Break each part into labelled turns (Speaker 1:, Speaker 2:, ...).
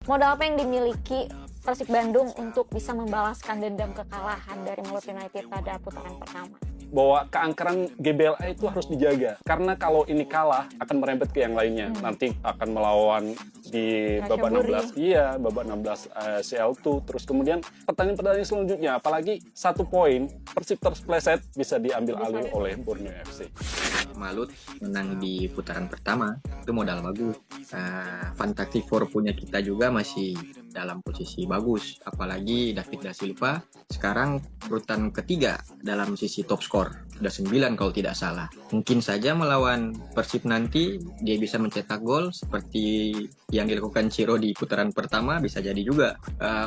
Speaker 1: Modal apa yang dimiliki Persib Bandung untuk bisa membalaskan dendam kekalahan dari Malut United pada putaran pertama?
Speaker 2: Bahwa keangkeran GBLA itu harus dijaga. Karena kalau ini kalah, akan merembet ke yang lainnya. Nanti akan melawan di babak 16. Iya, babak 16 CL2. Terus kemudian pertandingan-pertandingan selanjutnya. Apalagi 1 poin, Persib terpleset bisa diambil alih oleh Borneo FC.
Speaker 3: Malut menang di putaran pertama, itu modal bagus. Fantastic Four punya kita juga masih dalam posisi bagus. Apalagi David Da Silva sekarang urutan ketiga dalam sisi top skor. Sudah 9 kalau tidak salah. Mungkin saja melawan Persib nanti dia bisa mencetak gol seperti yang dilakukan Ciro di putaran pertama, bisa jadi juga.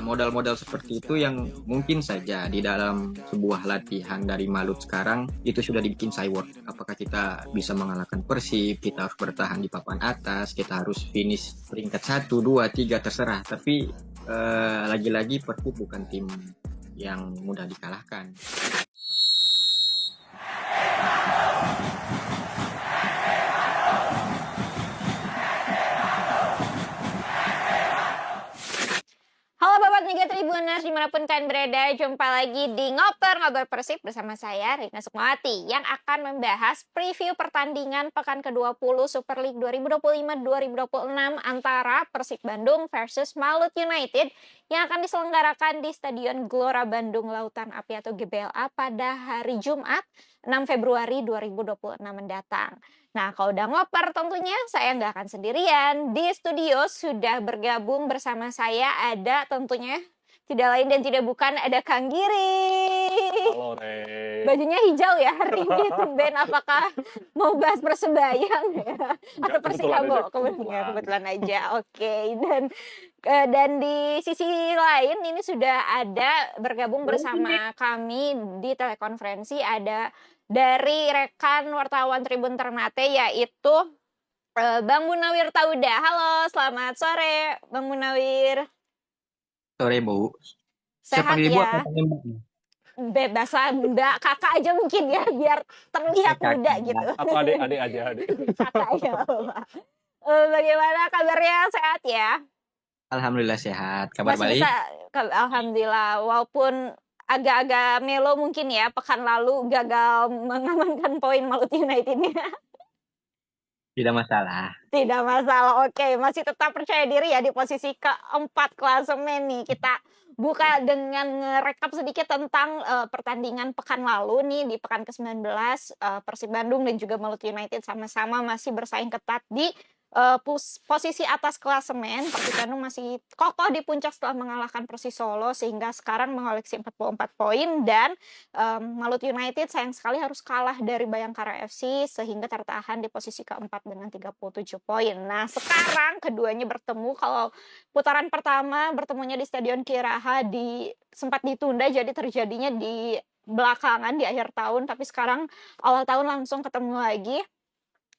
Speaker 3: Modal-modal seperti itu yang mungkin saja di dalam sebuah latihan dari Malut sekarang itu sudah dibikin cyborg. Apakah kita bisa mengalahkan Persib, kita harus bertahan di papan atas, kita harus finish peringkat 1, 2, 3 terserah. Tapi lagi-lagi Persib bukan tim yang mudah dikalahkan.
Speaker 1: Halo Bapak Liga Tribuners dimanapun kalian berada, jumpa lagi di Ngobrol Persib bersama saya Rina Sukmawati yang akan membahas preview pertandingan pekan ke-20 Super League 2025-2026 antara Persib Bandung versus Malut United yang akan diselenggarakan di Stadion Gelora Bandung Lautan Api atau GBLA pada hari Jumat 6 Februari 2026 mendatang. Nah, kalau udah ngoper tentunya saya nggak akan sendirian. Di studio sudah bergabung bersama saya ada tentunya tidak lain dan tidak bukan ada Kang Giri.
Speaker 2: Halo, Re.
Speaker 1: Bajunya hijau ya hari ini. Tumben apakah mau bahas Persebaya ya? Atau Persikabo? Kebetulan aja. Oke. Dan di sisi lain ini sudah ada bergabung bersama kami di telekonferensi ada dari rekan wartawan Tribun Ternate yaitu Bang Munawir Tauda. Halo, selamat sore Bang Munawir.
Speaker 3: Sore Bu.
Speaker 1: Sehat
Speaker 3: Siapa
Speaker 1: ya? Bebas lah, Mbak, kakak aja mungkin ya biar terlihat muda gitu.
Speaker 2: Atau adik aja.
Speaker 1: Kakak aja Pak. Bagaimana kabarnya, sehat ya?
Speaker 3: Alhamdulillah sehat. Kabar
Speaker 1: Masih
Speaker 3: baik?
Speaker 1: bisa, alhamdulillah. Walaupun agak-agak melo mungkin ya, pekan lalu gagal mengamankan poin Malut United-nya.
Speaker 3: Tidak masalah.
Speaker 1: Tidak masalah, oke. Masih tetap percaya diri ya di posisi keempat klasemen nih. Kita buka dengan ngerekap sedikit tentang pertandingan pekan lalu nih di pekan ke-19. Persib Bandung dan juga Malut United sama-sama masih bersaing ketat di posisi atas klasemen. Persib Bandung masih kokoh di puncak setelah mengalahkan Persis Solo sehingga sekarang mengoleksi 44 poin dan Malut United sayang sekali harus kalah dari Bayangkara FC sehingga tertahan di posisi keempat dengan 37 poin. Nah, sekarang keduanya bertemu. Kalau putaran pertama bertemunya di Stadion Kiraha sempat ditunda jadi terjadinya di belakangan di akhir tahun, tapi sekarang awal tahun langsung ketemu lagi.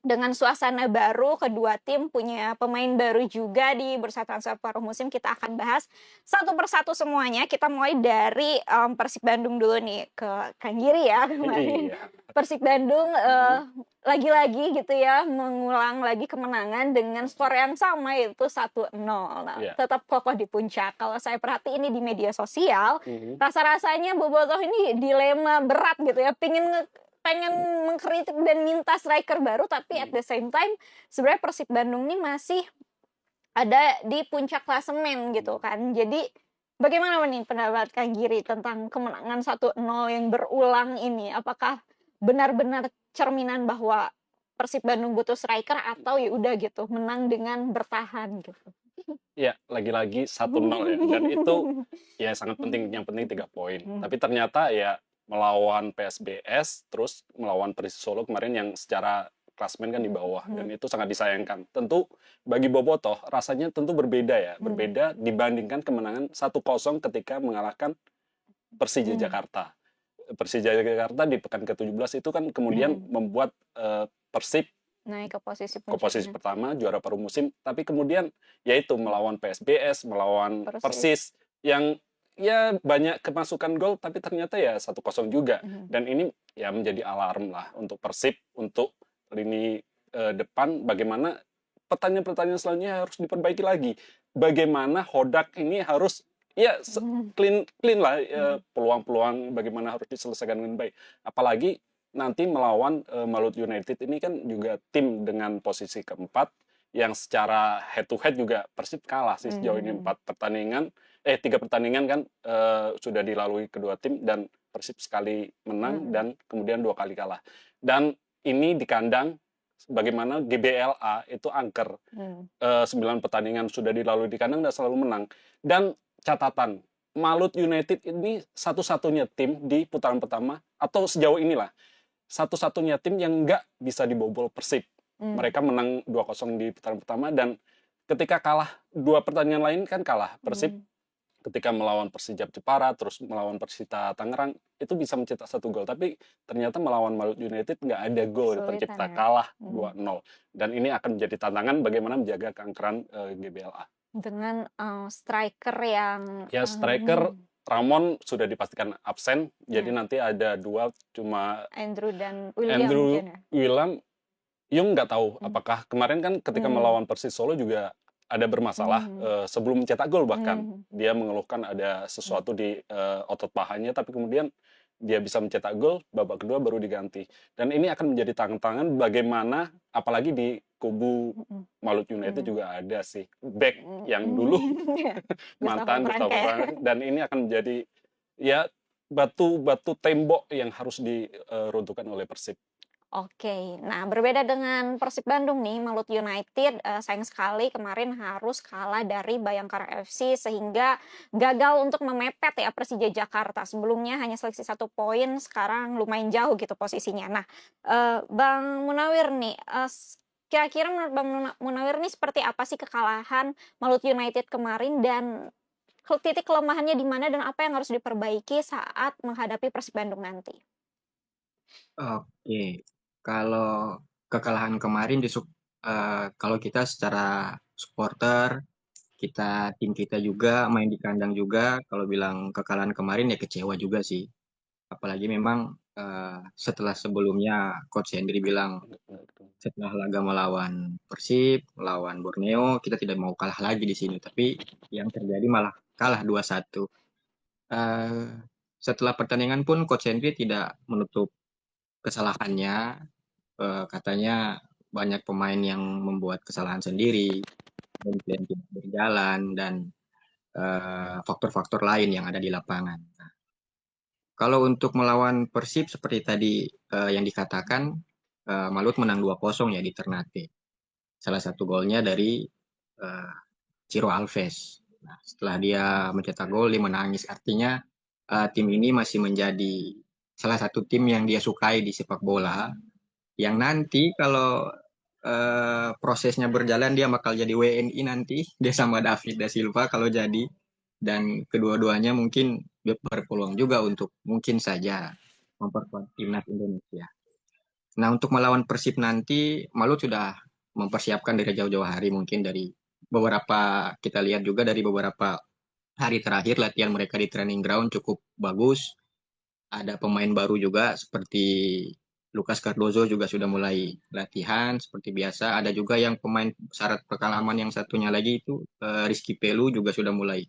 Speaker 1: Dengan suasana baru, kedua tim punya pemain baru juga di bursa transfer paruh musim. Kita akan bahas satu persatu semuanya. Kita mulai dari Persib Bandung dulu nih ke Kang Giri ya kemarin. Iya. Persib Bandung lagi-lagi gitu ya mengulang lagi kemenangan dengan skor yang sama yaitu 1-0. Nah, tetap kokoh di puncak. Kalau saya perhati ini di media sosial, rasa-rasanya Bobotoh ini dilema berat gitu ya. Pengen mengkritik dan minta striker baru, tapi at the same time sebenarnya Persib Bandung ini masih ada di puncak klasemen gitu kan. Jadi bagaimana nih pendapat Kang Giri tentang kemenangan 1-0 yang berulang ini? Apakah benar-benar cerminan bahwa Persib Bandung butuh striker atau ya udah gitu menang dengan bertahan gitu?
Speaker 2: Ya, lagi-lagi 1-0 ya. Dan itu ya sangat penting. Yang penting 3 poin. Tapi ternyata ya melawan PSBS, terus melawan Persis Solo kemarin yang secara klasmen kan di bawah, dan itu sangat disayangkan. Tentu bagi Bobotoh rasanya tentu berbeda ya, berbeda dibandingkan kemenangan 1-0 ketika mengalahkan Persija Jakarta. Persija Jakarta di pekan ke-17 itu kan kemudian membuat Persib
Speaker 1: naik ke
Speaker 2: posisi pertama, juara paruh musim, tapi kemudian yaitu melawan PSBS, melawan Persis yang ya banyak kemasukan gol tapi ternyata ya 1-0 juga. Dan ini ya menjadi alarm lah untuk Persib, untuk lini depan bagaimana pertanyaan-pertanyaan selanjutnya harus diperbaiki lagi. bagaimana Hodak ini harus ya clean clean lah peluang-peluang bagaimana harus diselesaikan dengan baik. Apalagi nanti melawan Malut United ini kan juga tim dengan posisi keempat yang secara head to head juga Persib kalah sih sejauh ini 3 pertandingan kan sudah dilalui kedua tim dan Persib sekali menang dan kemudian 2 kali kalah. Dan ini di kandang bagaimana GBLA itu angker 9 pertandingan sudah dilalui di kandang dan selalu menang. Dan catatan Malut United ini satu-satunya tim di putaran pertama atau sejauh inilah satu-satunya tim yang nggak bisa dibobol Persib. Mereka menang 2-0 di putaran pertama dan ketika kalah 2 pertandingan lain kan kalah Persib ketika melawan Persijap Jepara terus melawan Persita Tangerang itu bisa mencetak 1 gol tapi ternyata melawan Malut United nggak ada gol tercipta, kalah 2-0 dan ini akan menjadi tantangan bagaimana menjaga keangkeran GBLA
Speaker 1: dengan striker yang
Speaker 2: striker Ramon sudah dipastikan absen, jadi nanti ada 2 cuma
Speaker 1: Andrew dan William.
Speaker 2: William Yung nggak tahu apakah kemarin kan ketika melawan Persis Solo juga ada bermasalah sebelum mencetak gol bahkan dia mengeluhkan ada sesuatu di otot pahanya tapi kemudian dia bisa mencetak gol babak kedua baru diganti dan ini akan menjadi tantangan bagaimana apalagi di kubu Malut United juga ada sih back yang dulu mantan Gustavo Franke dan ini akan menjadi ya batu tembok yang harus diruntuhkan oleh Persib.
Speaker 1: Oke, nah berbeda dengan Persib Bandung nih, Malut United sayang sekali kemarin harus kalah dari Bayangkara FC sehingga gagal untuk memepet ya Persija Jakarta. Sebelumnya hanya selisih 1 poin, sekarang lumayan jauh gitu posisinya. Nah, Bang Munawir nih, kira-kira menurut Bang Munawir nih seperti apa sih kekalahan Malut United kemarin dan titik kelemahannya di mana dan apa yang harus diperbaiki saat menghadapi Persib Bandung nanti?
Speaker 3: Oke, kalau kekalahan kemarin kalau kita secara supporter, tim kita juga main di kandang juga, kalau bilang kekalahan kemarin ya kecewa juga sih. Apalagi memang setelah sebelumnya Coach Hendry bilang setelah laga melawan Persib, melawan Borneo, kita tidak mau kalah lagi di sini. Tapi yang terjadi malah kalah 2-1. Setelah pertandingan pun Coach Hendry tidak menutup kesalahannya. Katanya banyak pemain yang membuat kesalahan sendiri, dan tidak berjalan, dan faktor-faktor lain yang ada di lapangan. Nah, kalau untuk melawan Persib seperti tadi yang dikatakan, Malut menang 2-0 ya di Ternate. Salah satu golnya dari Ciro Alves. Nah, setelah dia mencetak gol, dia menangis. Artinya tim ini masih menjadi salah satu tim yang dia sukai di sepak bola. Yang nanti kalau prosesnya berjalan dia bakal jadi WNI nanti. Dia sama David da Silva kalau jadi. Dan kedua-duanya mungkin berpeluang juga untuk mungkin saja memperkuat timnas Indonesia. Nah, untuk melawan Persib nanti, Malut sudah mempersiapkan dari jauh-jauh hari, mungkin dari beberapa, kita lihat juga dari beberapa hari terakhir latihan mereka di training ground cukup bagus. Ada pemain baru juga seperti Lucas Cardozo juga sudah mulai latihan seperti biasa. Ada juga yang pemain syarat pengalaman yang satunya lagi itu Rizky Pelu juga sudah mulai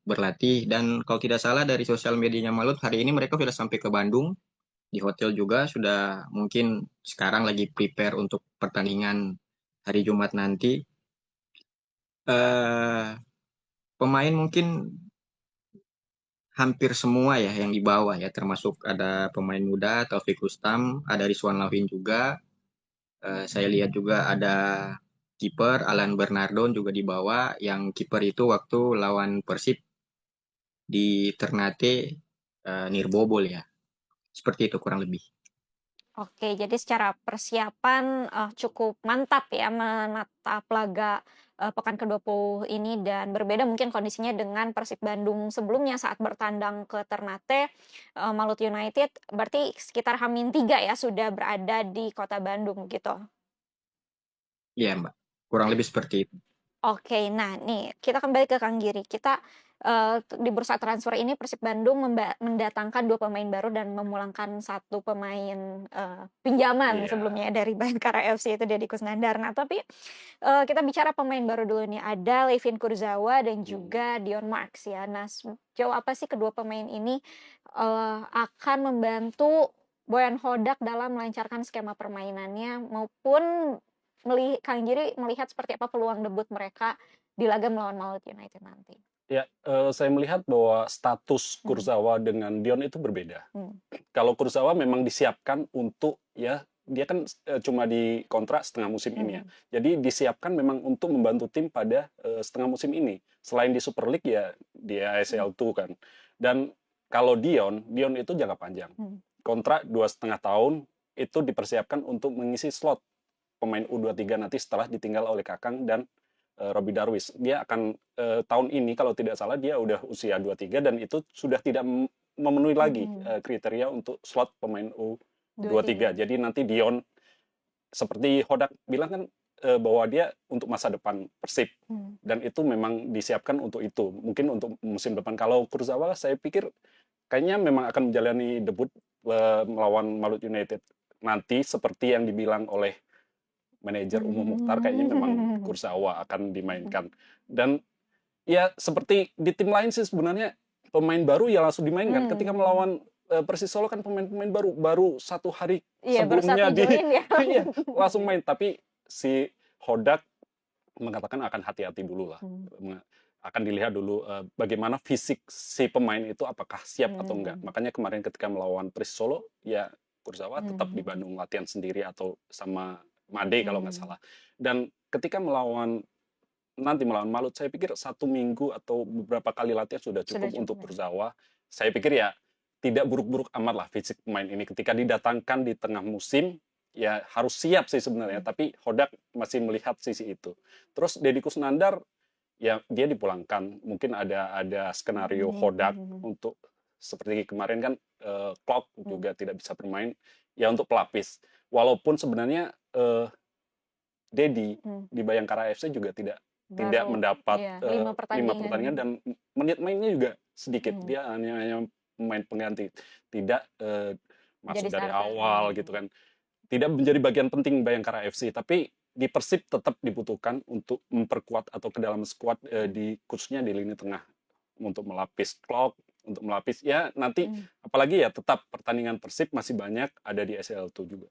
Speaker 3: berlatih. Dan kalau tidak salah dari sosial medianya Malut hari ini mereka sudah sampai ke Bandung. Di hotel juga sudah mungkin sekarang lagi prepare untuk pertandingan hari Jumat nanti. Pemain mungkin hampir semua ya yang dibawa ya, termasuk ada pemain muda Taufik Rustam, ada Rizwan Lauhin juga. Saya lihat juga ada kiper Alan Bernardon juga dibawa, yang kiper itu waktu lawan Persib di Ternate Nirbobol ya. Seperti itu kurang lebih.
Speaker 1: Oke, jadi secara persiapan cukup mantap ya menatap laga pekan ke-20 ini dan berbeda mungkin kondisinya dengan Persib Bandung sebelumnya saat bertandang ke Ternate Malut United berarti sekitar H-3 ya sudah berada di kota Bandung gitu.
Speaker 3: Iya, Mbak. Kurang lebih seperti itu.
Speaker 1: Oke, nah nih kita kembali ke Kang Giri. Kita di bursa transfer ini Persib Bandung mendatangkan 2 pemain baru dan memulangkan 1 pemain pinjaman
Speaker 2: Iya.
Speaker 1: sebelumnya dari Bayangkara FC itu Deddy Kusnandar. Nah, tapi kita bicara pemain baru dulu nih. Ada Levin Kurzawa dan
Speaker 2: Hmm.
Speaker 1: juga Dion Marks ya. Nah, sejauh apa sih kedua pemain ini akan membantu Boyan Hodak dalam melancarkan skema permainannya maupun Kang Giri melihat seperti apa peluang debut mereka di laga melawan Malut United nanti?
Speaker 2: Ya, saya melihat bahwa status
Speaker 1: Hmm.
Speaker 2: Kurzawa dengan Dion itu berbeda.
Speaker 1: Hmm.
Speaker 2: Kalau Kurzawa memang disiapkan untuk ya dia kan cuma dikontrak setengah musim ini ya.
Speaker 1: Hmm.
Speaker 2: Jadi disiapkan memang untuk membantu tim pada setengah musim ini. Selain di Super League ya di ASL 2 kan. Dan kalau Dion itu jangka panjang.
Speaker 1: Hmm.
Speaker 2: Kontrak 2,5 tahun itu dipersiapkan untuk mengisi slot pemain U23 nanti setelah ditinggal oleh Kakang dan Robby Darwish. Dia akan tahun ini kalau tidak salah dia udah usia 23 dan itu sudah tidak memenuhi lagi kriteria untuk slot pemain U23. Jadi nanti Dion seperti Hodak bilang kan bahwa dia untuk masa depan Persib dan itu memang disiapkan untuk itu. Mungkin untuk musim depan. Kalau Kurzawa saya pikir kayaknya memang akan menjalani debut melawan Malut United nanti seperti yang dibilang oleh manajer umum Mukhtar, kayaknya memang Kurzawa akan dimainkan. Dan ya seperti di tim lain sih sebenarnya pemain baru ya langsung dimainkan. Ketika melawan Persis Solo kan pemain-pemain baru 1 hari sebelumnya iya, langsung main. Tapi si Hodak mengatakan akan hati-hati dulu lah. Akan dilihat dulu bagaimana fisik si pemain itu apakah siap atau enggak. Makanya kemarin ketika melawan Persis Solo ya Kurzawa tetap di Bandung latihan sendiri atau sama Made kalau nggak salah. Dan ketika nanti melawan Malut, saya pikir 1 minggu atau beberapa kali latihan sudah cukup untuk Kurzawa. Saya pikir ya tidak buruk-buruk amat lah fisik pemain ini. Ketika didatangkan di tengah musim, ya harus siap sih sebenarnya. Tapi Hodak masih melihat sisi itu. Terus Deddy Kusnandar, ya dia dipulangkan. Mungkin ada skenario Hodak untuk seperti kemarin kan Klok juga tidak bisa bermain. Ya untuk pelapis. Walaupun sebenarnya Deddy di Bayangkara FC juga tidak mendapat 5 pertandingan dan menit mainnya juga sedikit. Dia hanya pemain pengganti, tidak masuk dari awal gitu kan. Tidak menjadi bagian penting Bayangkara FC, tapi di Persib tetap dibutuhkan untuk memperkuat atau ke dalam skuad khususnya di lini tengah untuk melapis Klok, untuk melapis ya nanti apalagi ya tetap pertandingan Persib masih banyak ada di SL2 juga.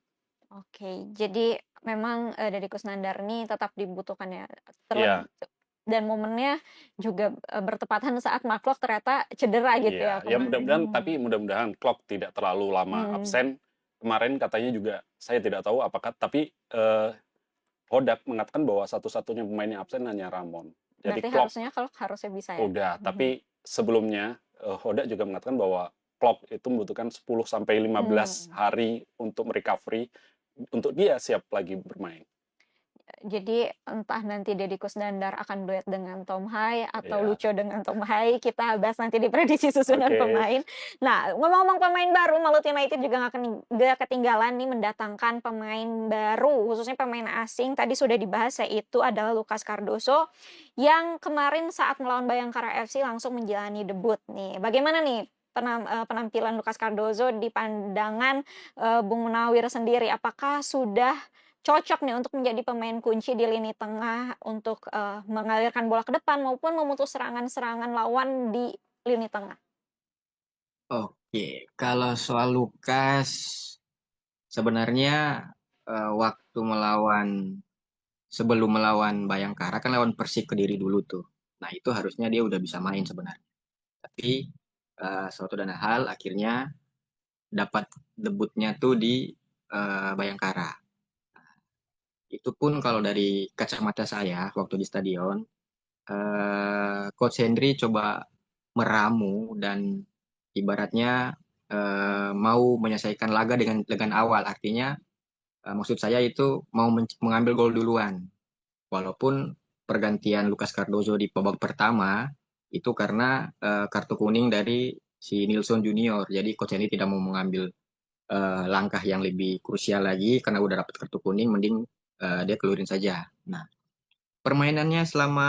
Speaker 1: Oke, jadi memang Deddy Kusnandar ini tetap dibutuhkan ya. Dan momennya juga bertepatan saat Mark Klok ternyata cedera gitu ya.
Speaker 2: Ya mudah-mudahan Klok tidak terlalu lama absen. Kemarin katanya juga saya tidak tahu apakah tapi Hodak mengatakan bahwa satu-satunya pemain yang absen hanya Ramon. Jadi
Speaker 1: Klok harusnya bisa ya.
Speaker 2: Udah, tapi sebelumnya Hodak juga mengatakan bahwa Klok itu membutuhkan 10 sampai 15 hari untuk recovery untuk dia siap lagi bermain.
Speaker 1: Jadi entah nanti Deddy Kusnandar akan duet dengan Tom Hai atau Lucho dengan Tom Hai, kita bahas nanti di prediksi susunan pemain. Nah, ngomong-ngomong pemain baru, Malut United juga nggak ketinggalan nih mendatangkan pemain baru, khususnya pemain asing. Tadi sudah dibahas yaitu adalah Lucas Cardoso yang kemarin saat melawan Bayangkara FC langsung menjalani debut nih. Bagaimana nih penampilan Lucas Cardoso di pandangan Bung Munawir sendiri? Apakah sudah cocok nih untuk menjadi pemain kunci di lini tengah untuk mengalirkan bola ke depan maupun memutus serangan-serangan lawan di lini tengah?
Speaker 3: Oke, kalau soal Lucas sebenarnya waktu sebelum melawan Bayangkara kan lawan Persik Kediri dulu tuh. Nah itu harusnya dia udah bisa main sebenarnya. Tapi suatu dan hal akhirnya dapat debutnya tuh di Bayangkara. Itu pun kalau dari kacamata saya waktu di stadion, Coach Henry coba meramu dan ibaratnya mau menyelesaikan laga dengan awal. Artinya maksud saya itu mau mengambil gol duluan. Walaupun pergantian Lucas Cardoso di babak pertama itu karena kartu kuning dari si Nilsson Junior. Jadi Coach Henry tidak mau mengambil langkah yang lebih krusial lagi karena udah dapat kartu kuning, mending dia keluarin saja. Nah, permainannya selama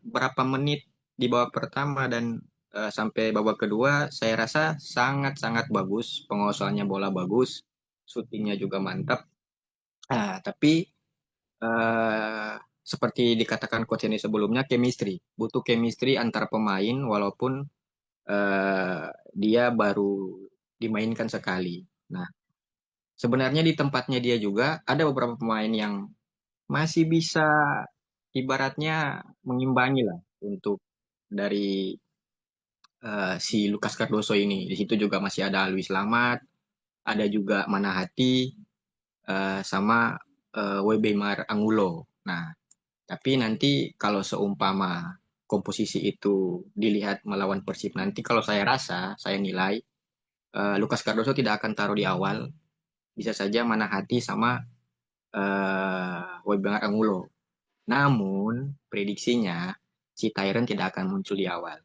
Speaker 3: berapa menit di babak pertama dan sampai babak kedua, saya rasa sangat-sangat bagus. Penguasaannya bola bagus, syutingnya juga mantap. Tapi seperti dikatakan coach ini sebelumnya, chemistry. Butuh chemistry antar pemain walaupun dia baru dimainkan sekali. Nah, sebenarnya di tempatnya dia juga ada beberapa pemain yang masih bisa ibaratnya mengimbangi lah untuk dari si Lucas Cardoso ini. Di situ juga masih ada Alwi Slamet, ada juga Manahati, sama Webeimar Angulo. Nah, tapi nanti kalau seumpama komposisi itu dilihat melawan Persib nanti, kalau saya rasa, saya nilai Lucas Cardoso tidak akan taruh di awal. Bisa saja Manahati sama Webeimar Angulo. Namun, prediksinya si Tyron tidak akan muncul di awal.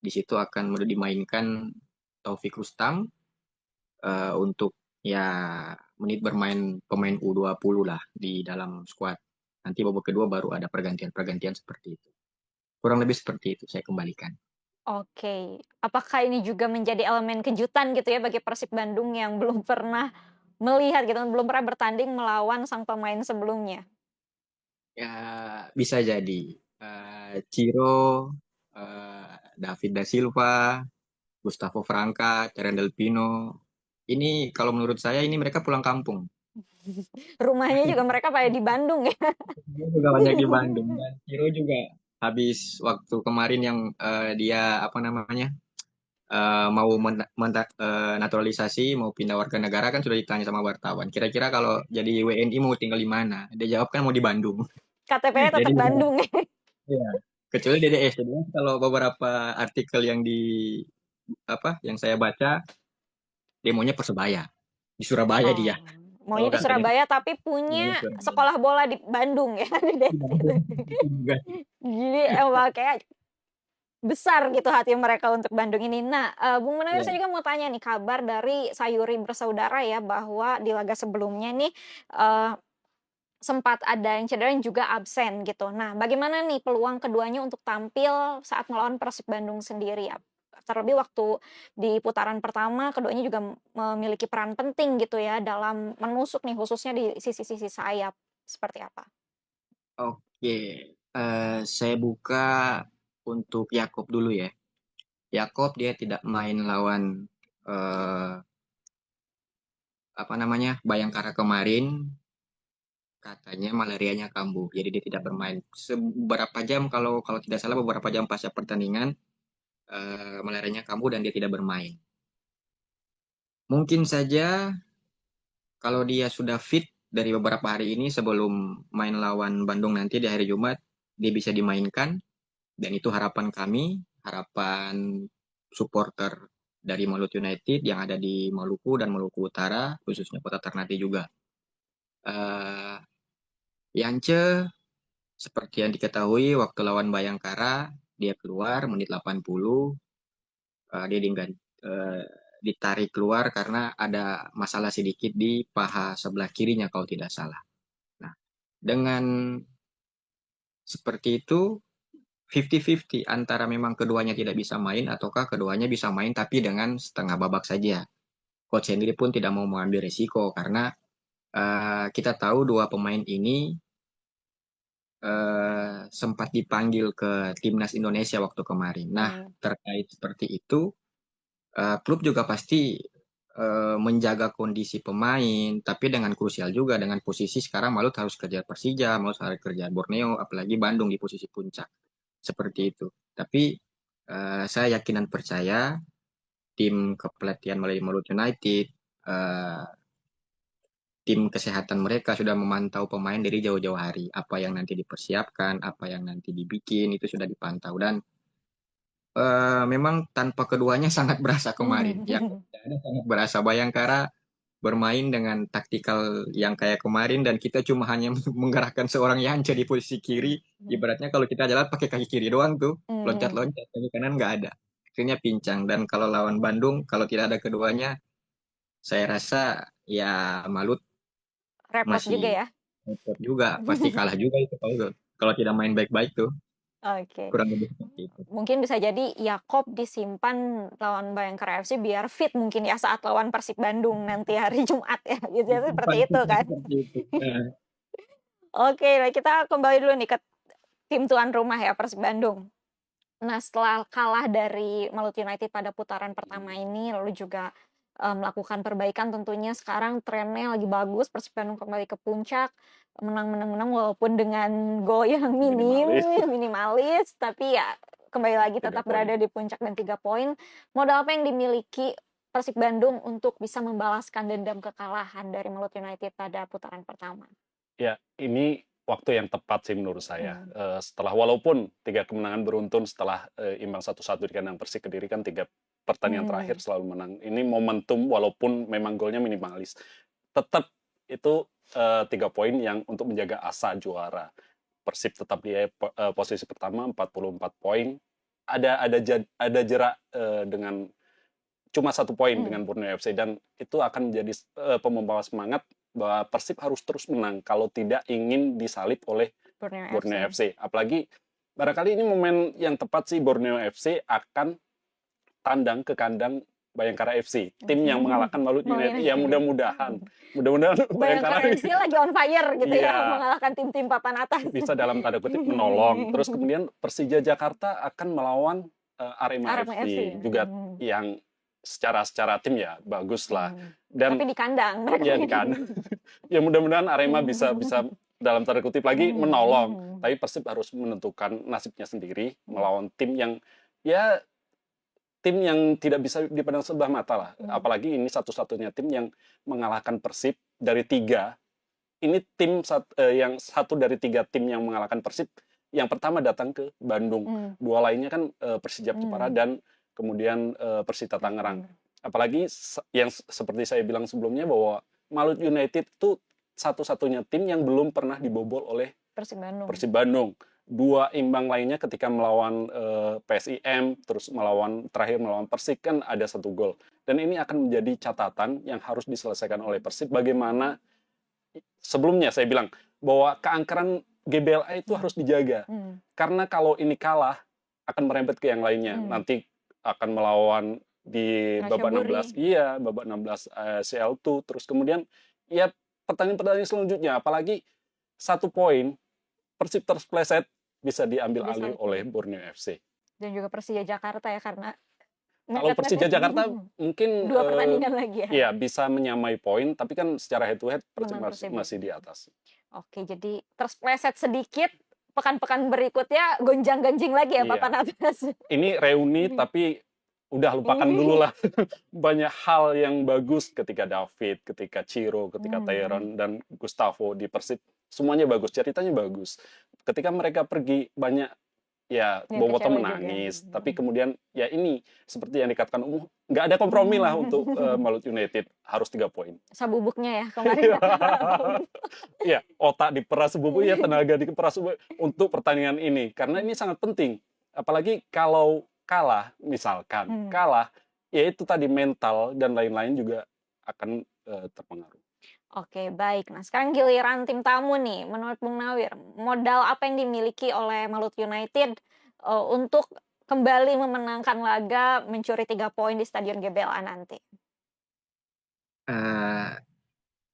Speaker 3: Di situ akan dimainkan Taufik Rustam untuk ya menit bermain pemain U20 lah di dalam skuad. Nanti babak kedua baru ada pergantian-pergantian seperti itu. Kurang lebih seperti itu saya kembalikan.
Speaker 1: Oke, apakah ini juga menjadi elemen kejutan gitu ya bagi Persib Bandung yang belum pernah melihat gitu, belum pernah bertanding melawan sang pemain sebelumnya?
Speaker 3: Ya bisa jadi Ciro, David da Silva, Gustavo Franca, Terendel Del Pino. Ini kalau menurut saya ini mereka pulang kampung.
Speaker 1: Rumahnya juga mereka pada di Bandung ya.
Speaker 3: Dia juga banyak di Bandung dan Ciro juga habis waktu kemarin yang dia apa namanya mau naturalisasi, mau pindah warga negara kan sudah ditanya sama wartawan. Kira-kira kalau jadi WNI mau tinggal di mana? Dia jawab kan mau di Bandung.
Speaker 1: KTP-nya
Speaker 3: Jadi
Speaker 1: tetap Bandung ya.
Speaker 3: ya, kecuali DDS. Jadi kalau beberapa artikel yang yang saya baca demonya Persebaya di Surabaya
Speaker 1: Oh,
Speaker 3: dia. Kalau
Speaker 1: maunya di
Speaker 3: katanya
Speaker 1: Surabaya tapi
Speaker 3: di
Speaker 1: punya
Speaker 3: Surabaya.
Speaker 1: sekolah bola di Bandung ya.
Speaker 3: Di Bandung. Itu juga.
Speaker 1: Jadi emang kayak besar gitu hati mereka untuk Bandung ini. Nah, Bung Munawir,
Speaker 3: Ya.
Speaker 1: saya juga mau tanya nih kabar dari Sayuri Bersaudara ya, bahwa di laga sebelumnya nih sempat ada yang cedera dan juga absen gitu. Nah, bagaimana nih peluang keduanya untuk tampil saat melawan Persib Bandung sendiri ya? Terlebih waktu di putaran pertama, keduanya juga memiliki peran penting gitu ya dalam menusuk nih khususnya di sisi-sisi sayap. Seperti apa?
Speaker 3: Oke, saya buka untuk Yakob dulu ya. Yakob dia tidak main lawan eh, apa namanya Bayangkara kemarin, katanya malarianya kambuh, jadi dia tidak bermain. Beberapa jam kalau kalau tidak salah beberapa jam pasca pertandingan malarianya kambuh dan dia tidak bermain. Mungkin saja kalau dia sudah fit dari beberapa hari ini sebelum main lawan Bandung nanti di hari Jumat, dia bisa dimainkan dan itu harapan kami, harapan supporter dari Maluku United yang ada di Maluku dan Maluku Utara, khususnya Kota Ternate juga. Uh, Yance, seperti yang diketahui, waktu lawan Bayangkara, dia keluar menit 80, dia ditarik keluar karena ada masalah sedikit di paha sebelah kirinya kalau tidak salah. Nah, dengan seperti itu, 50-50 antara memang keduanya tidak bisa main ataukah keduanya bisa main tapi dengan setengah babak saja. Coach sendiri pun tidak mau mengambil resiko karena kita tahu dua pemain ini sempat dipanggil ke timnas Indonesia waktu kemarin. Nah, terkait seperti itu, klub juga pasti menjaga kondisi pemain, tapi dengan krusial juga dengan posisi sekarang Malut harus kerja Persija, Malut harus kerja Borneo, apalagi Bandung di posisi puncak. Seperti itu. Tapi saya yakin dan percaya tim kepelatihan Malut United, tim kesehatan mereka sudah memantau pemain dari jauh-jauh hari. Apa yang nanti dipersiapkan, apa yang nanti dibikin, itu sudah dipantau. Dan memang tanpa keduanya sangat berasa kemarin. Yang sangat berasa Bayangkara bermain dengan taktikal yang kayak kemarin dan kita cuma hanya menggerakkan seorang Yance di posisi kiri. Ibaratnya kalau kita jalan pakai kaki kiri doang tuh, loncat-loncat, kaki kanan nggak ada. Akhirnya pincang. Dan kalau lawan Bandung, kalau tidak ada keduanya, saya rasa ya Malut
Speaker 1: Repot juga
Speaker 3: masih
Speaker 1: ya.
Speaker 3: repot juga, pasti kalah juga itu kalau kalau tidak main baik-baik tuh,
Speaker 1: Oke.
Speaker 3: kurang lebih seperti itu.
Speaker 1: Mungkin bisa jadi Yakob disimpan lawan Bayangkara FC biar fit mungkin ya saat lawan Persib Bandung nanti hari Jumat ya. Biasanya seperti itu kan.
Speaker 3: Seperti itu.
Speaker 1: Oke, nah kita kembali dulu nih ke tim tuan rumah ya Persib Bandung. Nah, setelah kalah dari Malut United pada putaran pertama ini, lalu juga melakukan perbaikan tentunya sekarang trennya lagi bagus, Persib Bandung kembali ke puncak, menang walaupun dengan gol yang minimalis, tapi ya kembali lagi
Speaker 2: 3
Speaker 1: tetap
Speaker 2: poin.
Speaker 1: berada di puncak dan 3 poin. Modal apa yang dimiliki Persib Bandung untuk bisa membalaskan dendam kekalahan dari Malut United pada putaran pertama?
Speaker 2: Ya, ini waktu yang tepat sih menurut saya. Setelah walaupun 3 kemenangan beruntun setelah imbang 1-1 di kandang Persik Kediri kan 3 pertandingan terakhir selalu menang. Ini momentum walaupun memang golnya minimalis. Tetap itu 3 poin yang untuk menjaga asa juara. Persib tetap di posisi pertama 44 poin. Ada jarak dengan cuma 1 poin dengan Borneo FC dan itu akan menjadi pembawa semangat bahwa Persib harus terus menang kalau tidak ingin disalip oleh Borneo FC. Apalagi barangkali ini momen yang tepat sih Borneo FC akan tandang ke kandang Bayangkara FC, tim yang mengalahkan Malut United. Ya mudah-mudahan
Speaker 1: Bayangkara FC lagi on fire gitu ya,
Speaker 2: Iya.
Speaker 1: mengalahkan tim-tim papan atas.
Speaker 2: bisa dalam tanda kutip menolong. Terus kemudian Persija Jakarta akan melawan Arema FC juga yang secara tim ya bagus lah. Dan
Speaker 1: Tapi di kandang.
Speaker 2: ya di kandang. Ya mudah-mudahan Arema bisa dalam tanda kutip lagi menolong. Tapi Persib harus menentukan nasibnya sendiri melawan tim yang ya tim yang tidak bisa dipandang sebelah mata lah. Apalagi ini satu-satunya tim yang mengalahkan Persib dari 3. Ini tim yang satu dari 3 tim yang mengalahkan Persib. Yang pertama datang ke Bandung. 2 lainnya kan Persija Jepara dan kemudian Persita Tangerang. Apalagi yang seperti saya bilang sebelumnya bahwa Malut United itu satu-satunya tim yang belum pernah dibobol oleh Persib Bandung. 2 imbang lainnya ketika melawan PSIM, terus terakhir melawan Persik kan ada 1 gol. Dan ini akan menjadi catatan yang harus diselesaikan oleh Persib. Bagaimana sebelumnya saya bilang bahwa keangkeran GBLA itu harus dijaga. Karena kalau ini kalah akan merembet ke yang lainnya. Nanti akan melawan di babak 16, babak 16 CL2, terus kemudian ya pertandingan selanjutnya, apalagi 1 poin Persib terpleset bisa diambil alih oleh Borneo FC.
Speaker 1: Dan juga Persija Jakarta ya karena
Speaker 2: kalau Persija Jakarta mungkin
Speaker 1: 2 pertandingan lagi ya.
Speaker 2: Iya, bisa menyamai poin, tapi kan secara head to head Persib masih di atas.
Speaker 1: Oke, jadi terpleset sedikit, pekan-pekan berikutnya gonjang-ganjing lagi ya papan atas.
Speaker 2: Ini reuni tapi udah lupakan dulu lah. Banyak hal yang bagus ketika David, ketika Ciro, ketika Tyron dan Gustavo di Persib. Semuanya bagus, ceritanya bagus. Ketika mereka pergi banyak ya Boboto menangis. Tapi kemudian ya ini seperti yang dikatakan nggak ada kompromi lah untuk Malut United. Harus 3 poin.
Speaker 1: Sabubuknya ya kemarin.
Speaker 2: Iya, otak diperas bubuk ya, tenaga diperas bubuk untuk pertandingan ini. Karena ini sangat penting. Apalagi kalau kalah, misalkan kalah, ya itu tadi mental dan lain-lain juga akan terpengaruh.
Speaker 1: Oke, baik. Nah, sekarang giliran tim tamu nih. Menurut Bung Nawir, modal apa yang dimiliki oleh Malut United untuk kembali memenangkan laga mencuri 3 poin di Stadion GBLA nanti?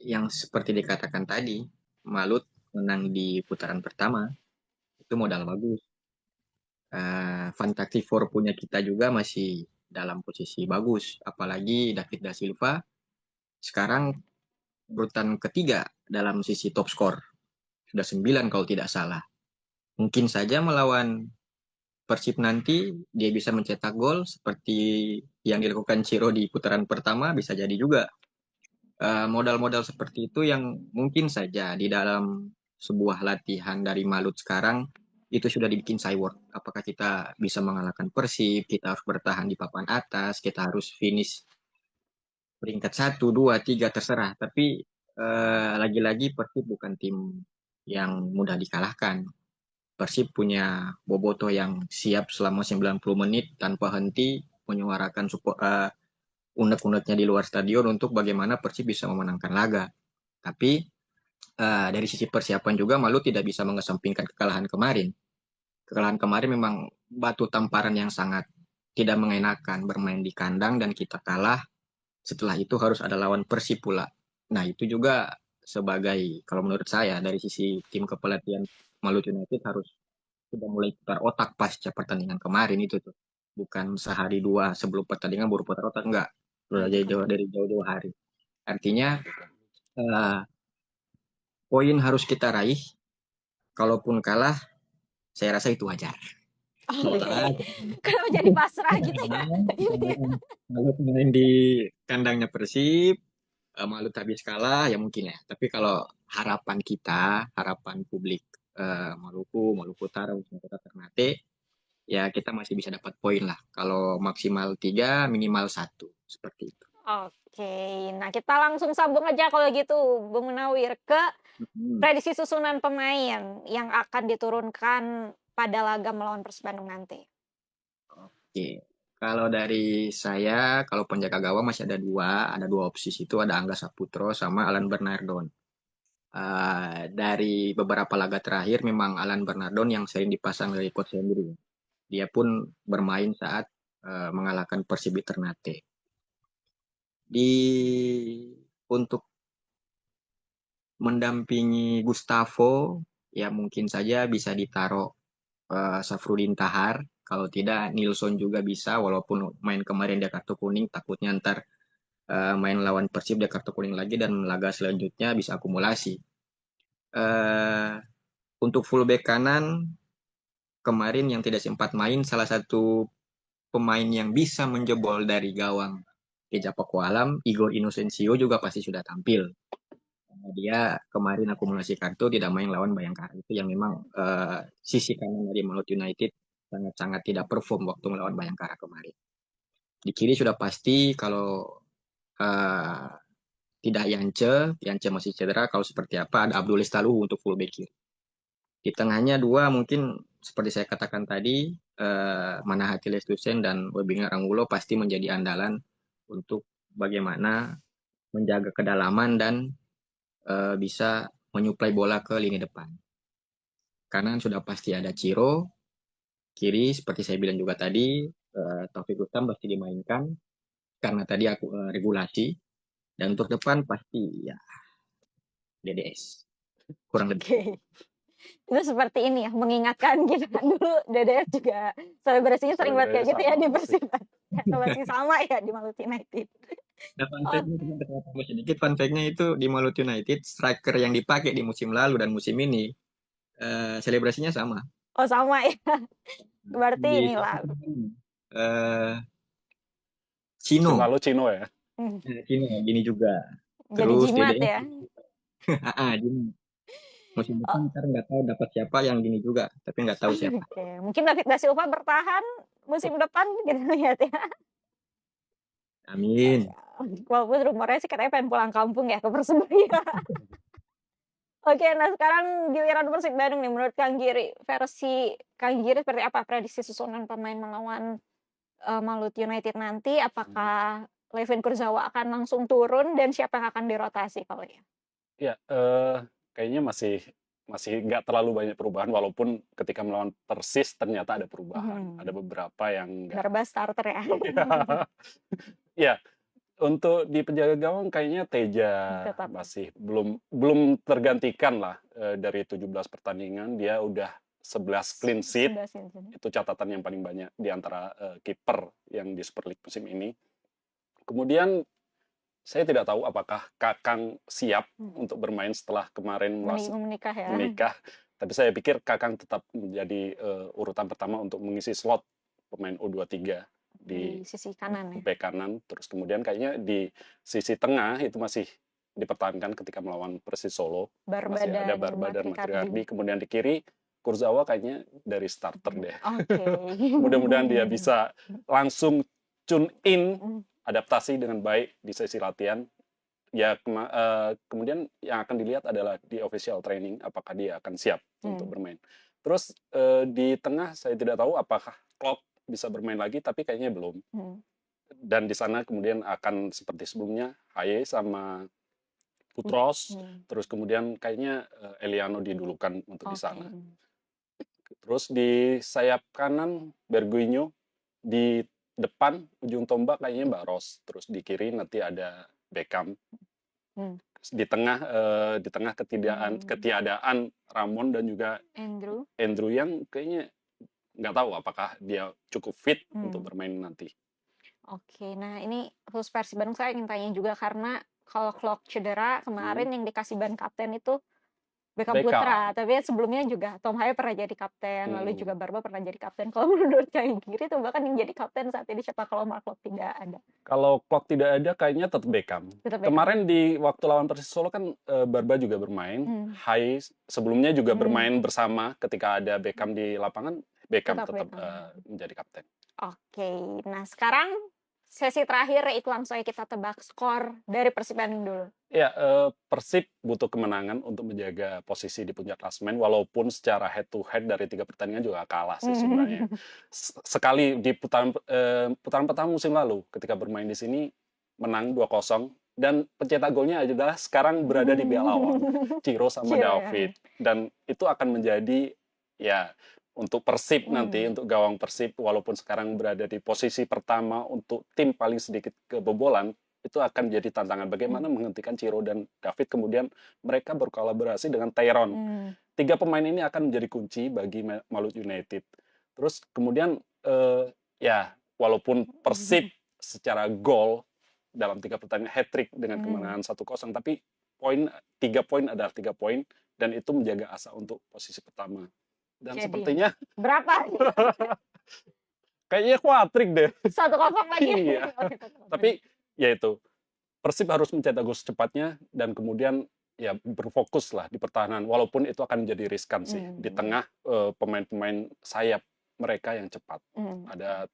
Speaker 3: Yang seperti dikatakan tadi, Malut menang di putaran pertama, itu modal bagus. Fantastic Four punya kita juga masih dalam posisi bagus, apalagi David da Silva sekarang urutan ketiga dalam sisi top skor, sudah 9 kalau tidak salah. Mungkin saja melawan Persib nanti dia bisa mencetak gol seperti yang dilakukan Ciro di putaran pertama, bisa jadi juga. Modal-modal seperti itu yang mungkin saja di dalam sebuah latihan dari Malut sekarang itu sudah dibikin cyborg. Apakah kita bisa mengalahkan Persib, kita harus bertahan di papan atas, kita harus finish peringkat 1, 2, 3 terserah. Tapi lagi-lagi Persib bukan tim yang mudah dikalahkan. Persib punya Boboto yang siap selama 90 menit tanpa henti menyuarakan unek-uneknya di luar stadion untuk bagaimana Persib bisa memenangkan laga. Tapi Dari sisi persiapan juga Malu tidak bisa mengesampingkan kekalahan kemarin. Kekalahan kemarin memang batu tamparan yang sangat tidak mengenakan, bermain di kandang dan kita kalah. Setelah itu harus ada lawan Persib pula. Nah, itu juga sebagai, kalau menurut saya, dari sisi tim kepelatihan Maluku United harus sudah mulai putar otak pasca pertandingan kemarin itu tuh. Bukan sehari dua sebelum pertandingan baru putar otak, enggak. Sudah jauh-jauh dari jauh-jauh hari. Artinya, eh, poin harus kita raih. Kalaupun kalah, saya rasa itu wajar.
Speaker 1: Oke.
Speaker 3: Soalnya
Speaker 1: Kenapa jadi pasrah gitu ya?
Speaker 3: Malut main di kandangnya Persib, Malut habis kalah ya mungkin ya. Tapi kalau harapan kita, harapan publik Maluku, Maluku Utara, Maluku Kota Ternate, ya kita masih bisa dapat poin lah. Kalau maksimal 3, minimal 1. Seperti itu.
Speaker 1: Oke, nah kita langsung sambung aja kalau gitu, Bung Munawir, ke prediksi susunan pemain yang akan diturunkan pada laga melawan Persib Bandung nanti.
Speaker 3: Oke. Kalau dari saya, kalau penjaga gawang masih ada dua opsi situ, ada Angga Saputro sama Alan Bernardon. Dari beberapa laga terakhir memang Alan Bernardon yang sering dipasang dari coach Henry. Dia pun bermain saat mengalahkan Persib Ternate. Untuk mendampingi Gustavo, ya mungkin saja bisa ditaruh Safrudin Tahar. Kalau tidak, Nilsson juga bisa, walaupun main kemarin dia kartu kuning, takutnya ntar main lawan Persib dia kartu kuning lagi dan laga selanjutnya bisa akumulasi. Untuk fullback kanan, kemarin yang tidak sempat main, salah satu pemain yang bisa menjebol dari gawang Eja Pakualam, Igor Inocencio juga pasti sudah tampil. Dia kemarin akumulasi kartu tidak main lawan Bayangkara, itu yang memang sisi kanan dari Maluku United sangat-sangat tidak perform waktu melawan Bayangkara kemarin. Di kiri sudah pasti kalau tidak Yance masih cedera, kalau seperti apa ada Abdul Estaluhu untuk fullback kiri. Di tengahnya dua mungkin seperti saya katakan tadi, Manahati Lestusen dan Webinga Angulo pasti menjadi andalan untuk bagaimana menjaga kedalaman dan bisa menyuplai bola ke lini depan. Kanan sudah pasti ada Ciro, kiri seperti saya bilang juga tadi, Taufik Utam pasti dimainkan karena tadi aku regulasi, dan untuk depan pasti ya DDS. Kurang lebih.
Speaker 1: Oke. Itu seperti ini ya, mengingatkan kita kan dulu DDS juga selebrasinya sering banget kayak gitu ya di Persib. Masih sama ya di Maluku United.
Speaker 3: Nah, fun fact-nya itu di Maluku United, striker yang dipakai di musim lalu dan musim ini, selebrasinya sama.
Speaker 1: Oh sama ya. Berarti
Speaker 3: Di
Speaker 1: inilah.
Speaker 3: Cino.
Speaker 2: Lalu Cino ya.
Speaker 3: Cino gini juga.
Speaker 1: Jadi
Speaker 3: Terus
Speaker 1: jimat
Speaker 3: DDS.
Speaker 1: ya.
Speaker 3: Gini. Musim depan ntar nggak tahu dapat siapa yang gini juga, tapi nggak tahu siapa.
Speaker 1: Oke. Mungkin David da Silva bertahan musim depan gitu lihat ya.
Speaker 3: Amin.
Speaker 1: Walaupun rumornya sih katanya pengen pulang kampung ya ke Persebaya. Oke, nah sekarang giliran Persib Bandung nih, menurut Kang Giri, versi Kang Giri seperti apa prediksi susunan pemain melawan Maluku United nanti? Apakah Levin Kurzawa akan langsung turun dan siapa yang akan dirotasi kalau ya?
Speaker 2: Ya, kayaknya masih nggak terlalu banyak perubahan, walaupun ketika melawan Persis ternyata ada perubahan. Ada beberapa yang nggak.
Speaker 1: Barba starter ya.
Speaker 2: Ya, untuk di penjaga gawang kayaknya Teja
Speaker 1: Tetap.
Speaker 2: masih belum tergantikan lah. Dari 17 pertandingan dia udah 11 clean sheet.
Speaker 1: 11 clean sheet.
Speaker 2: Itu catatan yang paling banyak di antara kiper yang di Super League musim ini. Kemudian saya tidak tahu apakah Kakang siap untuk bermain setelah kemarin
Speaker 1: menikah ya.
Speaker 2: Menikah. Tapi saya pikir Kakang tetap menjadi urutan pertama untuk mengisi slot pemain U23 di
Speaker 1: sisi kanan ya.
Speaker 2: Bek kanan. Terus kemudian kayaknya di sisi tengah itu masih dipertahankan ketika melawan Persis Solo. Masih ada Barba dan Matriardi. Kemudian di kiri Kurzawa kayaknya dari starter deh. Mudah-mudahan dia bisa langsung tune in, adaptasi dengan baik di sesi latihan. Ya, kemudian yang akan dilihat adalah di official training apakah dia akan siap untuk bermain. Terus di tengah saya tidak tahu apakah Klopp bisa bermain lagi, tapi kayaknya belum. Dan di sana kemudian akan seperti sebelumnya, Haye sama Putros,
Speaker 1: Hmm.
Speaker 2: terus kemudian kayaknya Eliano didulukan untuk di
Speaker 1: Oke.
Speaker 2: sana. Terus di sayap kanan Berguinho, di depan ujung tombak kayaknya Barros, terus di kiri nanti ada Beckham.
Speaker 1: Hmm.
Speaker 2: Di tengah ketiadaan Ramon dan juga
Speaker 1: Andrew.
Speaker 2: yang kayaknya nggak tahu apakah dia cukup fit untuk
Speaker 1: Hmm.
Speaker 2: bermain nanti.
Speaker 1: Oke, nah ini khusus Persib Bandung saya ingin tanya juga karena kalau Klok cedera kemarin yang dikasih ban kapten itu Beckham Putra,
Speaker 2: Beckham.
Speaker 1: tapi sebelumnya juga Tom Haye pernah jadi kapten, lalu juga
Speaker 2: Hmm.
Speaker 1: Barba pernah jadi kapten. Kalau menurut Kang Giri itu bahkan yang jadi kapten saat ini siapa kalau Mark Klok tidak ada?
Speaker 2: Kalau Klok tidak ada kayaknya tetap Beckham.
Speaker 1: Tetap Beckham.
Speaker 2: Kemarin di waktu lawan Persis Solo kan Barba juga bermain. Hai sebelumnya juga bermain bersama ketika ada Beckham di lapangan. Beckham tetap menjadi kapten.
Speaker 1: Oke, nah sekarang sesi terakhir itu langsung aja kita tebak skor dari Persib Bandung dulu.
Speaker 2: Ya, Persib butuh kemenangan untuk menjaga posisi di puncak klasemen, walaupun secara head to head dari 3 pertandingan juga kalah sih sebenarnya. Sekali di putaran pertama musim lalu ketika bermain di sini menang 2-0 dan pencetak golnya adalah sekarang berada di pihak lawan, Ciro sama David. Dan itu akan menjadi ya untuk Persib nanti, untuk gawang Persib walaupun sekarang berada di posisi pertama untuk tim paling sedikit kebobolan, itu akan jadi tantangan bagaimana menghentikan Ciro dan David, kemudian mereka berkolaborasi dengan Tyrone. 3 pemain ini akan menjadi kunci bagi Malut United. Terus kemudian ya walaupun Persib secara gol dalam 3 pertandingan hat-trick dengan kemenangan 1-0, tapi 3 poin adalah 3 poin dan itu menjaga asa untuk posisi pertama. Dan jadi, sepertinya
Speaker 1: berapa?
Speaker 2: Kayaknya kuatrik deh.
Speaker 1: 1-0 lagi.
Speaker 2: Iya. Tapi ya itu, Persib harus mencetak gol secepatnya dan kemudian ya berfokus lah di pertahanan, walaupun itu akan menjadi riskan sih di tengah pemain-pemain sayap mereka yang cepat. Ada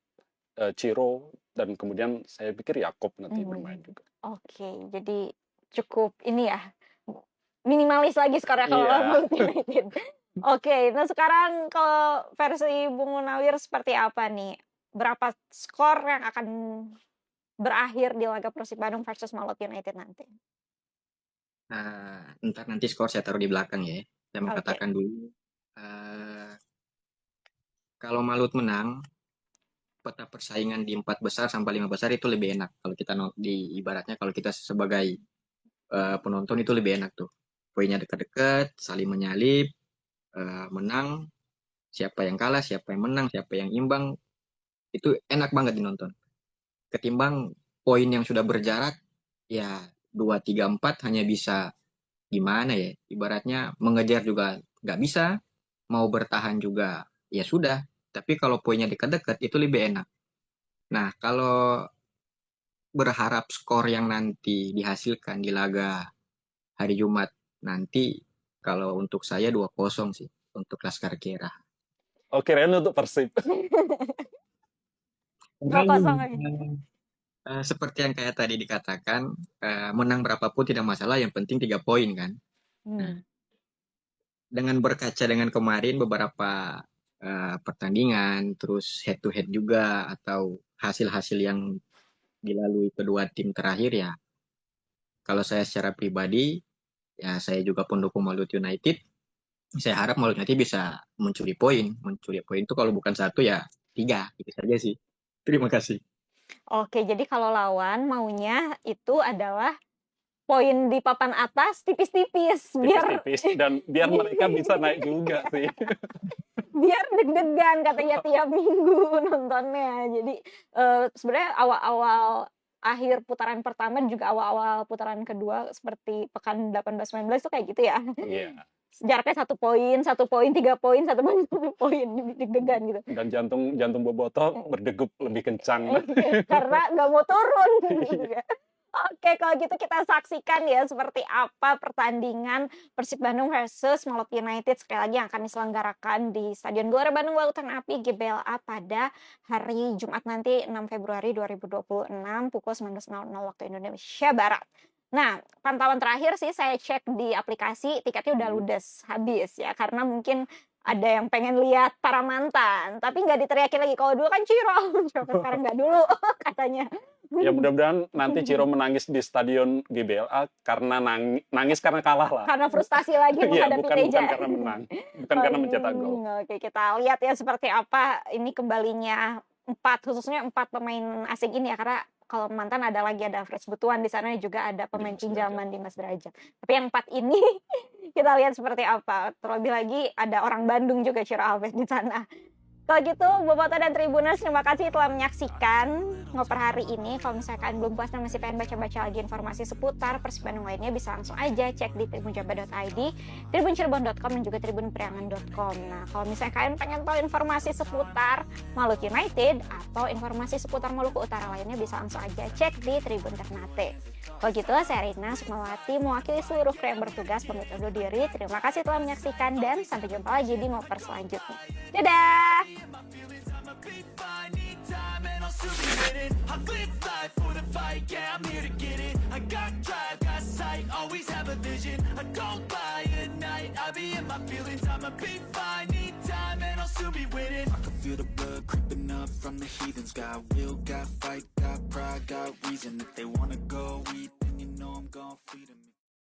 Speaker 2: Ciro dan kemudian saya pikir Yakob nanti bermain juga.
Speaker 1: Oke, jadi cukup ini ya, minimalis lagi skornya kalau Malut United. Oke, nah sekarang kalau versi Bung Munawir seperti apa nih? Berapa skor yang akan berakhir di laga Persib Bandung versus Malut United nanti?
Speaker 3: Ntar nanti skor saya taruh di belakang ya. Saya mau katakan dulu. Kalau Malut menang, peta persaingan di 4 besar sampai 5 besar itu lebih enak. Kalau kita ibaratnya kalau kita sebagai penonton itu lebih enak tuh. Poinnya dekat-dekat, saling menyalip, menang, siapa yang kalah, siapa yang menang, siapa yang imbang, itu enak banget dinonton. Ketimbang poin yang sudah berjarak, ya 2, 3, 4 hanya bisa gimana ya, ibaratnya mengejar juga nggak bisa, mau bertahan juga ya sudah. Tapi kalau poinnya dekat-dekat itu lebih enak. Nah, kalau berharap skor yang nanti dihasilkan di laga hari Jumat nanti, kalau untuk saya 2-0 sih untuk Laskar Kira.
Speaker 2: Oke, Ren untuk Persib.
Speaker 1: 2-0 lagi.
Speaker 3: Seperti yang kayak tadi dikatakan, menang berapapun tidak masalah, yang penting 3 poin kan. Nah, dengan berkaca dengan kemarin beberapa pertandingan, terus head to head juga, atau hasil-hasil yang dilalui kedua tim terakhir ya, kalau saya secara pribadi, ya saya juga pendukung Malut United, saya harap Malut United bisa mencuri poin. Mencuri poin itu kalau bukan 1 ya 3, gitu saja sih. Terima kasih.
Speaker 1: Oke, jadi kalau lawan maunya itu adalah poin di papan atas tipis-tipis
Speaker 2: dan biar mereka bisa naik juga sih.
Speaker 1: Biar deg-degan katanya tiap minggu nontonnya. Jadi sebenarnya awal-awal akhir putaran pertama juga awal-awal putaran kedua seperti pekan 18-19 itu kayak gitu ya.
Speaker 2: Iya.
Speaker 1: Jaraknya 1 poin, 1 poin, 3 poin, 1 poin, 1 poin, deg-degan gitu.
Speaker 2: Dan jantung Boboto berdegup lebih kencang.
Speaker 1: Karena nggak mau turun gitu ya. Oke, kalau gitu kita saksikan ya seperti apa pertandingan Persib Bandung versus Malut United sekali lagi yang akan diselenggarakan di Stadion Gelora Bandung Lautan Api GBLA pada hari Jumat nanti 6 Februari 2026 pukul 19.00 waktu Indonesia Barat. Nah, pantauan terakhir sih saya cek di aplikasi tiketnya udah ludes habis ya, karena mungkin ada yang pengen lihat para mantan, tapi nggak diteriakin lagi. Kalau dulu kan Ciro, sekarang nggak dulu katanya.
Speaker 2: Ya mudah-mudahan nanti Ciro menangis di stadion GBLA karena nangis karena kalah lah.
Speaker 1: Karena frustasi lagi
Speaker 2: Iya,
Speaker 1: menghadapi
Speaker 2: bukan
Speaker 1: Teja.
Speaker 2: karena menang, bukan karena mencetak gol.
Speaker 1: Oke, kita lihat ya seperti apa ini kembalinya khususnya 4 pemain asing ini ya, karena kalau mantan ada Fresh Butuan di sana, juga ada pemain
Speaker 2: Dimas
Speaker 1: pinjaman Dimas Derajat. Tapi yang 4 ini kita lihat seperti apa. Terlebih lagi ada orang Bandung juga, Ciro Alves di sana. Kalau gitu, Bobotoh dan Tribuners, terima kasih telah menyaksikan ngoper hari ini. Kalau misalkan kalian belum puas dan masih pengen baca-baca lagi informasi seputar Persib Bandung lainnya, bisa langsung aja cek di tribunjabar.id, tribuncirebon.com, dan juga tribunpriangan.com. Nah, kalau misalnya kalian pengen tahu informasi seputar Maluku United atau informasi seputar Maluku Utara lainnya, bisa langsung aja cek di Tribun Ternate. Kalau gitu, saya Rina Sukmawati mewakili seluruh kru yang bertugas pamit undur diri. Terima kasih telah menyaksikan dan sampai jumpa lagi di ngoper selanjutnya. Dadah!
Speaker 4: Feel the blood creeping up from the heathens. Got will, got fight, got pride, got reason. If they wanna go eat, then you know I'm gon' feed 'em.